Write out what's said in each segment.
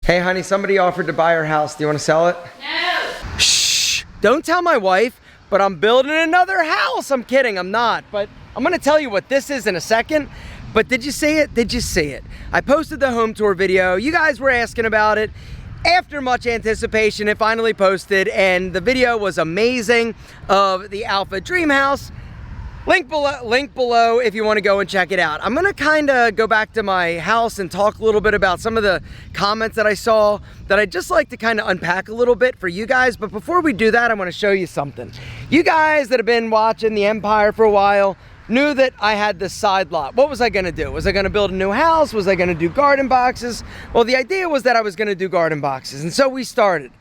Hey honey, somebody offered to buy our house. Do you want to sell it? No. Shh, don't tell my wife, but I'm building another house. I'm kidding, I'm not. But I'm gonna tell you what this is in a second. But did you see it? Did you see it? I posted the home tour video. You guys were asking about it. After much anticipation, it finally posted, and the video was amazing of the Alpha Dreamhouse. Link below if you want to go and check it out. I'm gonna kind of go back to my house and talk a little bit about some of the comments that I saw that I'd just like to kind of unpack a little bit for you guys. But before we do that, I want to show you something. You guys that have been watching the Empire for a while knew that I had this side lot. What was I gonna do? Was I gonna build a new house? Was I gonna do garden boxes? Well, the idea was that I was gonna do garden boxes, and so we started.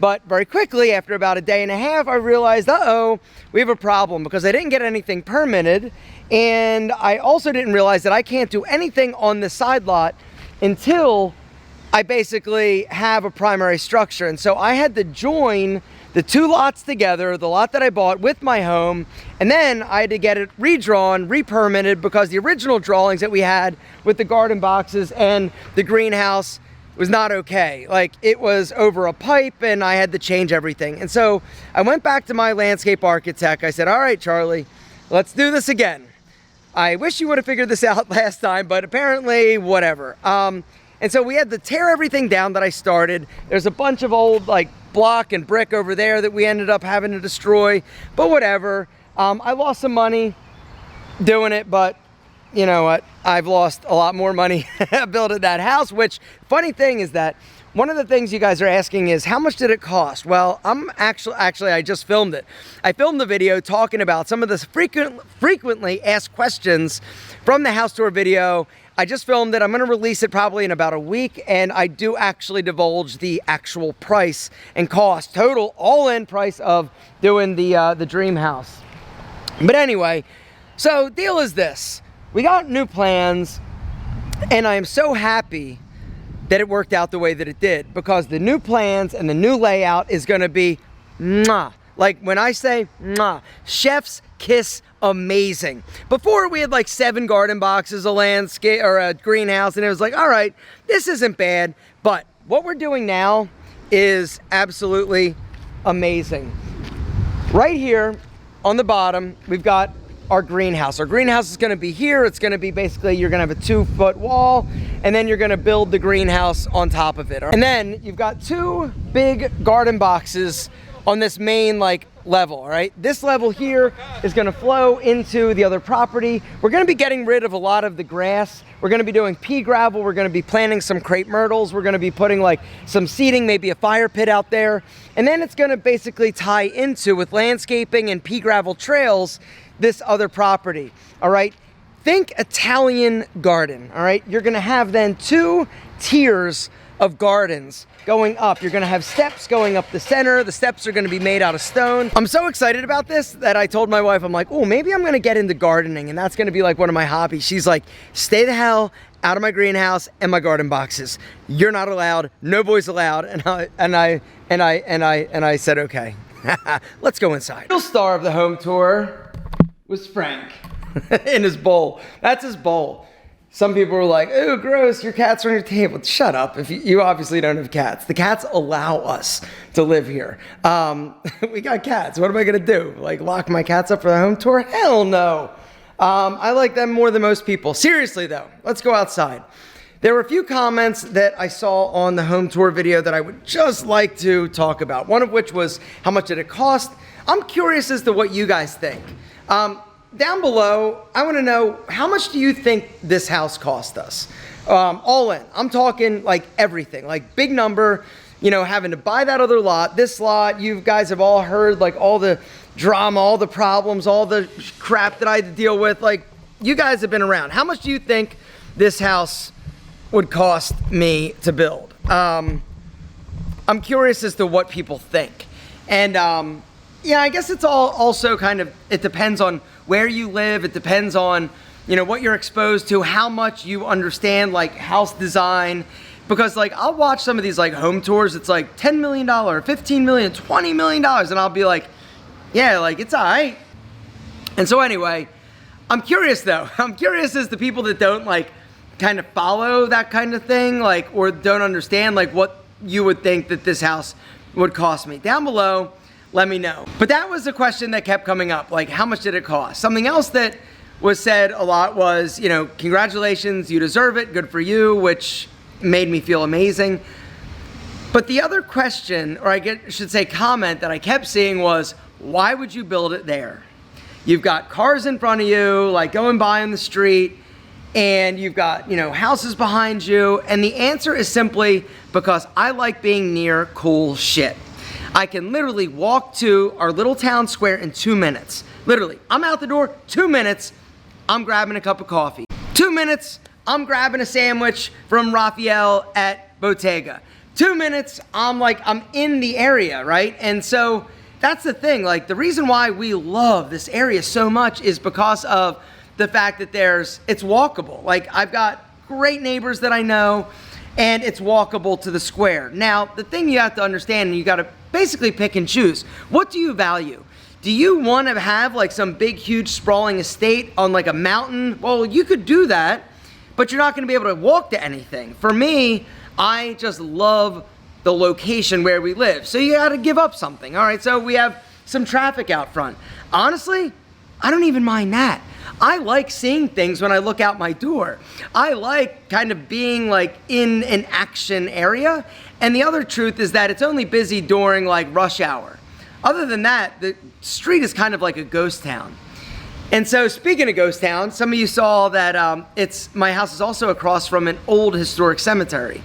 But very quickly, after about a day and a half, I realized, uh-oh, we have a problem, because I didn't get anything permitted, and I also didn't realize that I can't do anything on the side lot until I basically have a primary structure. And so I had to join the two lots together, the lot that I bought with my home, and then I had to get it redrawn, re-permitted, because the original drawings that we had with the garden boxes and the greenhouse was not okay. Like, it was over a pipe, and I had to change everything. And so I went back to my landscape architect. I said, all right, Charlie, let's do this again. I wish you would have figured this out last time, but apparently, whatever. And so we had to tear everything down that I started. There's a bunch of old, like, block and brick over there that we ended up having to destroy, but whatever. I lost some money doing it, but you know what? I've lost a lot more money building that house, which, funny thing is that one of the things you guys are asking is, how much did it cost? Well, I'm actually, I just filmed it. I filmed the video talking about some of the frequently asked questions from the house tour video. I just filmed it. I'm gonna release it probably in about a week, and I do actually divulge the actual price and cost, total all-in price of doing the dream house. But anyway, so deal is this. We got new plans, and I am so happy that it worked out the way that it did, because the new plans and the new layout is gonna be mwah. Like, when I say mwah, chef's kiss amazing. Before, we had like 7 garden boxes, a landscape or a greenhouse, and it was like, all right, this isn't bad. But what we're doing now is absolutely amazing. Right here on the bottom, we've got our greenhouse. Our greenhouse is gonna be here. It's gonna be basically, you're gonna have a 2-foot wall, and then you're gonna build the greenhouse on top of it. And then you've got 2 big garden boxes on this main like level, all right? This level here is gonna flow into the other property. We're gonna be getting rid of a lot of the grass. We're gonna be doing pea gravel. We're gonna be planting some crepe myrtles. We're gonna be putting like some seating, maybe a fire pit out there. And then it's gonna basically tie into, with landscaping and pea gravel trails, this other property, all right? Think Italian garden, all right? You're gonna have then 2 tiers of gardens going up. You're gonna have steps going up the center. The steps are gonna be made out of stone. I'm so excited about this that I told my wife, I'm like, oh, maybe I'm gonna get into gardening, and that's gonna be like one of my hobbies. She's like, stay the hell out of my greenhouse and my garden boxes. You're not allowed, no boys allowed. And I said, okay, let's go inside. The real star of the home tour was Frank in his bowl. That's his bowl. Some people were like, oh, gross, your cats are on your table. Shut up, if you obviously don't have cats. The cats allow us to live here. We got cats, what am I gonna do? Like, lock my cats up for the home tour? Hell no. I like them more than most people. Seriously though, let's go outside. There were a few comments that I saw on the home tour video that I would just like to talk about. One of which was, how much did it cost? I'm curious as to what you guys think. Down below, I want to know, how much do you think this house cost us? All in. I'm talking like everything, like big number, you know, having to buy that other lot, this lot. You guys have all heard like all the drama, all the problems, all the crap that I had to deal with. Like, you guys have been around. How much do you think this house would cost me to build? I'm curious as to what people think. And yeah, I guess it's all also kind of, it depends on where you live. It depends on, you know, what you're exposed to, how much you understand like house design. Because like, I'll watch some of these like home tours, it's like $10 million, $15 million, $20 million. And I'll be like, yeah, like it's all right. And so anyway, I'm curious though. I'm curious as the people that don't like kind of follow that kind of thing, like, or don't understand like what you would think that this house would cost me, down below, let me know. But that was the question that kept coming up, like how much did it cost? Something else that was said a lot was, you know, congratulations, you deserve it, good for you, which made me feel amazing. But the other question, or should say comment that I kept seeing was, why would you build it there? You've got cars in front of you, like going by on the street, and you've got, you know, houses behind you. And the answer is simply because I like being near cool shit. I can literally walk to our little town square in 2 minutes. Literally, I'm out the door, 2 minutes, I'm grabbing a cup of coffee. 2 minutes, I'm grabbing a sandwich from Raphael at Bottega. 2 minutes, I'm in the area, right? And so that's the thing, like the reason why we love this area so much is because of the fact that it's walkable. Like I've got great neighbors that I know, and it's walkable to the square. Now, the thing you have to understand, and you gotta basically pick and choose, what do you value? Do you want to have like some big, huge, sprawling estate on like a mountain? Well, you could do that, but you're not gonna be able to walk to anything. For me, I just love the location where we live. So you gotta give up something. All right, so we have some traffic out front. Honestly, I don't even mind that. I like seeing things when I look out my door. I like kind of being like in an action area. And the other truth is that it's only busy during like rush hour. Other than that, the street is kind of like a ghost town. And so speaking of ghost town, some of you saw that my house is also across from an old historic cemetery.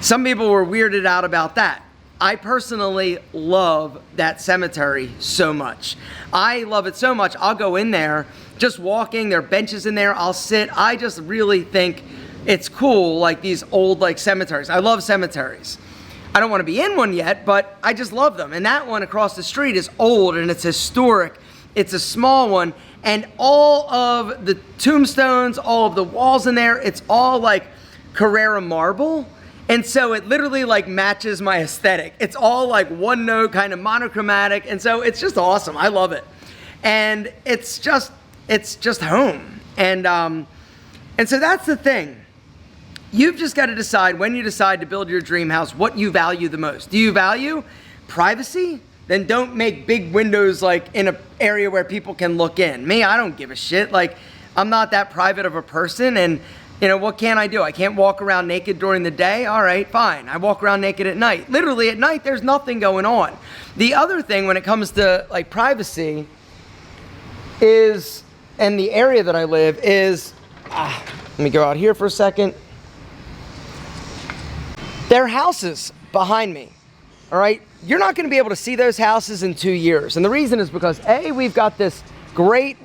Some people were weirded out about that. I personally love that cemetery so much. I love it so much, I'll go in there, just walking, there are benches in there, I'll sit. I just really think it's cool, like these old like cemeteries. I love cemeteries. I don't want to be in one yet, but I just love them. And that one across the street is old and it's historic. It's a small one, and all of the tombstones, all of the walls in there, it's all like Carrara marble. And so it literally like matches my aesthetic. It's all like one note, kind of monochromatic. And so it's just awesome. I love it. And it's just home. And so that's the thing. You've just got to decide when you decide to build your dream house, what you value the most. Do you value privacy? Then don't make big windows like in an area where people can look in. Me, I don't give a shit. Like, I'm not that private of a person, and you know, what can I do? I can't walk around naked during the day? All right, fine. I walk around naked at night. Literally at night, there's nothing going on. The other thing when it comes to like privacy is, and the area that I live is, let me go out here for a second. There are houses behind me, all right? You're not gonna be able to see those houses in 2 years. And the reason is because A, we've got this great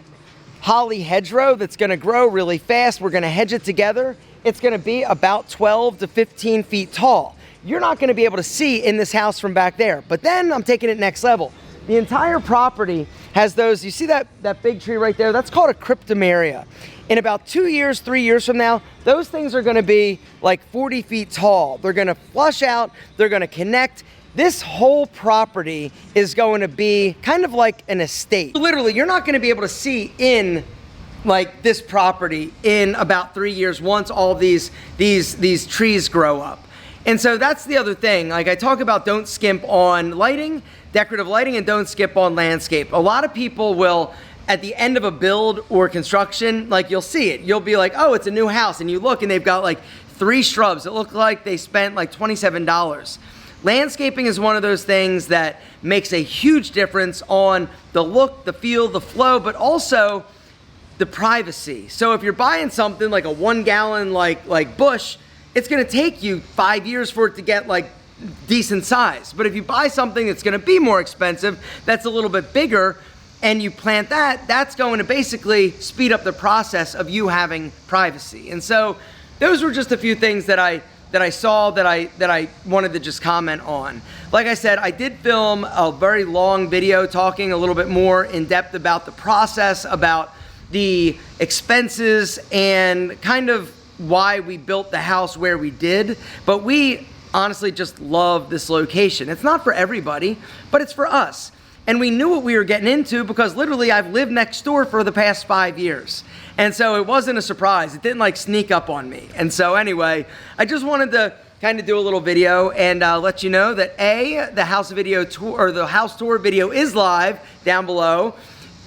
holly hedgerow that's gonna grow really fast. We're gonna hedge it together. It's gonna be about 12 to 15 feet tall. You're not gonna be able to see in this house from back there. But then I'm taking it next level. The entire property has those, you see that big tree right there? That's called a cryptomeria. In about 2 years, 3 years from now, those things are gonna be like 40 feet tall. They're gonna flush out, they're gonna connect. This whole property is going to be kind of like an estate. Literally, you're not gonna be able to see in like this property in about 3 years once all these trees grow up. And so that's the other thing. Like I talk about, don't skimp on lighting, decorative lighting, and don't skip on landscape. A lot of people will, at the end of a build or construction, like you'll see it. You'll be like, oh, it's a new house. And you look and they've got like 3 shrubs that look like they spent like $27. Landscaping is one of those things that makes a huge difference on the look, the feel, the flow, but also the privacy. So if you're buying something like a 1 gallon like bush, it's gonna take you 5 years for it to get like decent size. But if you buy something that's gonna be more expensive, that's a little bit bigger, and you plant that, that's going to basically speed up the process of you having privacy. And so those were just a few things that I saw that I wanted to just comment on. Like I said, I did film a very long video talking a little bit more in depth about the process, about the expenses, and kind of why we built the house where we did. But we honestly just love this location. It's not for everybody, but it's for us. and we knew what we were getting into because literally I've lived next door for the past 5 years. And so it wasn't a surprise. It didn't like sneak up on me. And so anyway, I just wanted to kind of do a little video and let you know that the house video tour, or the house tour video, is live down below.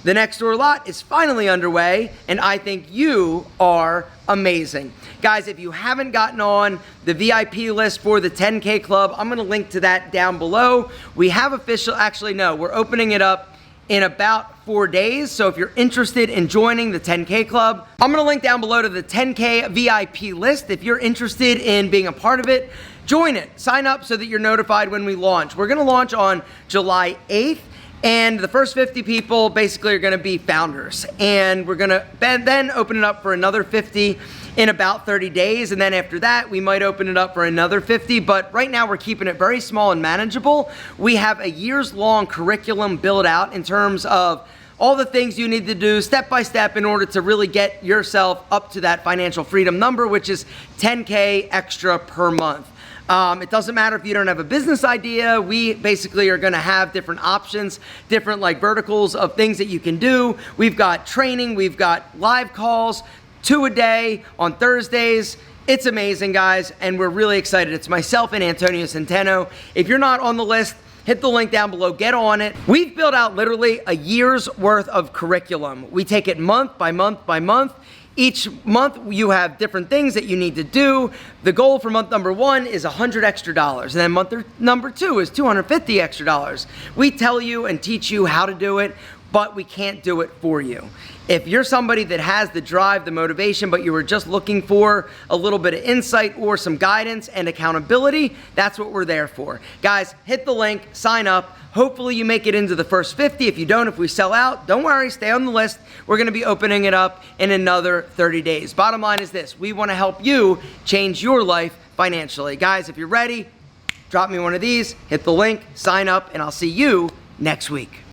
The next door lot is finally underway, and I think you are amazing. Guys, if you haven't gotten on the VIP list for the 10K Club, I'm gonna link to that down below. We have actually no, we're opening it up in about 4 days. So if you're interested in joining the 10K Club, I'm gonna link down below to the 10K VIP list. If you're interested in being a part of it, join it. Sign up so that you're notified when we launch. We're gonna launch on July 8th. And the first 50 people basically are gonna be founders. And we're gonna then open it up for another 50 in about 30 days. And then after that, we might open it up for another 50. But right now we're keeping it very small and manageable. We have a years-long curriculum built out in terms of all the things you need to do step by step in order to really get yourself up to that financial freedom number, which is 10K extra per month. It doesn't matter if you don't have a business idea. We basically are gonna have different options, different like verticals of things that you can do. We've got training, we've got live calls, 2 a day on Thursdays. It's amazing, guys, and we're really excited. It's myself and Antonio Centeno. If you're not on the list, hit the link down below, get on it. We've built out literally a year's worth of curriculum. We take it month by month by month. Each month you have different things that you need to do. The goal for month number 1 is $100 extra, and then month number 2 is $250 extra. We tell you and teach you how to do it, but we can't do it for you. If you're somebody that has the drive, the motivation, but you were just looking for a little bit of insight or some guidance and accountability, that's what we're there for. Guys, hit the link, sign up. Hopefully you make it into the first 50. If you don't, if we sell out, don't worry, stay on the list. We're gonna be opening it up in another 30 days. Bottom line is this: we wanna help you change your life financially. Guys, if you're ready, drop me one of these, hit the link, sign up, and I'll see you next week.